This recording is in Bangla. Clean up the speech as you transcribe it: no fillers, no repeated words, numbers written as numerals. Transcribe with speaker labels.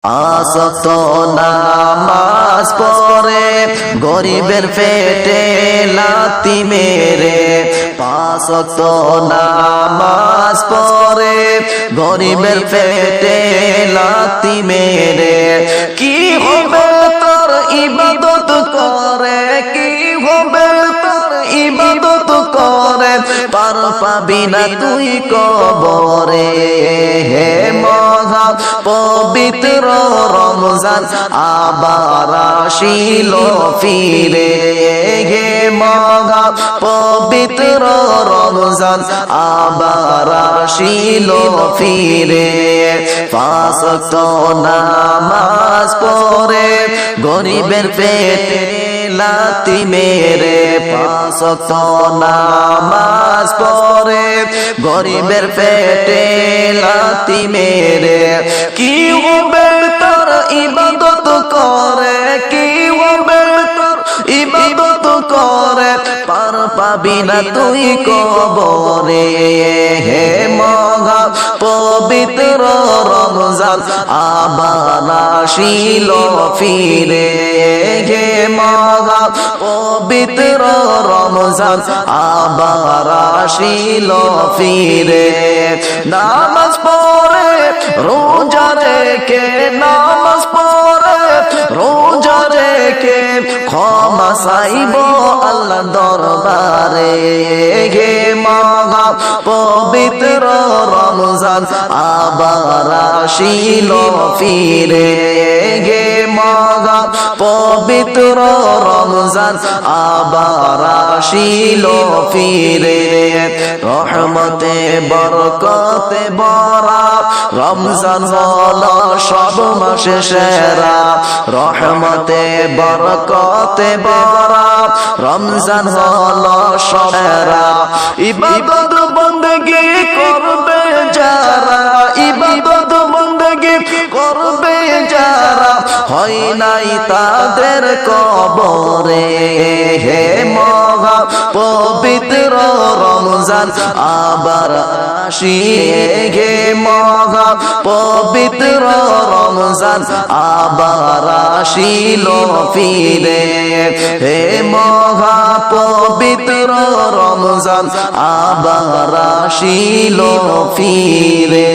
Speaker 1: আসত নামাজ পড়ে গরিবের পেটে লাথি মেরে, পাঁচ ওয়াক্ত নামাজ পড়ে গরিবের পেটে লাথি মেরে, কি হবে তোর ইবাদত করে, কি হবে তোর ইবাদত করে, পার পাবি না তুই কবরে। হে মহা পবিত্র রমজান আবার আসিল ফিরে, হে মহা পবিত্র রমজান আবার আসিল ফিরে। পাঁচ ওয়াক্ত নামাজ পড়ে গরিবের পেটে লাথি মেরে, পাঁচ ওয়াক্ত নামাজ পড়ে গরিবের পেটে লাথি মেরে, কি হবে তোর ইবাদত করে, কি হবে তোর ইবাদত করে, পার পাবি না তুই কবরে। হে মহা পবিত্র রমজান আবার আসিল ফিরে, হে মহা পবিত্র রমজান আবার আসিল ফিরে। নামাজ পড়ে রোজা রেখে, নামাজ পড়ে রোজা রেখে ক্ষমা চাইব আল্লাহ দরবারে, হে মহা পবিত্র রমজান আবার আসিল ফিরে, হে মহা পবিত্র রমজান আবার আসিল ফিরে। রহমতে বরকতে ভরা রমজান হলো সব মাসে সেরা, রহমতে বরকতে ভরা রমজান হলো সেরা। ইবাদত বندگی করবে যারা, ইবাদত বندگی করবে যারা, হয় নাই তাদের কবরে। হে মহা পবিত্র রমজান আবার আসিলে, হে মহা পবিত্র রমজান আবার আসিল ফিরে, হে মহা পবিত্র রমজান আবার আসিল ফিরে।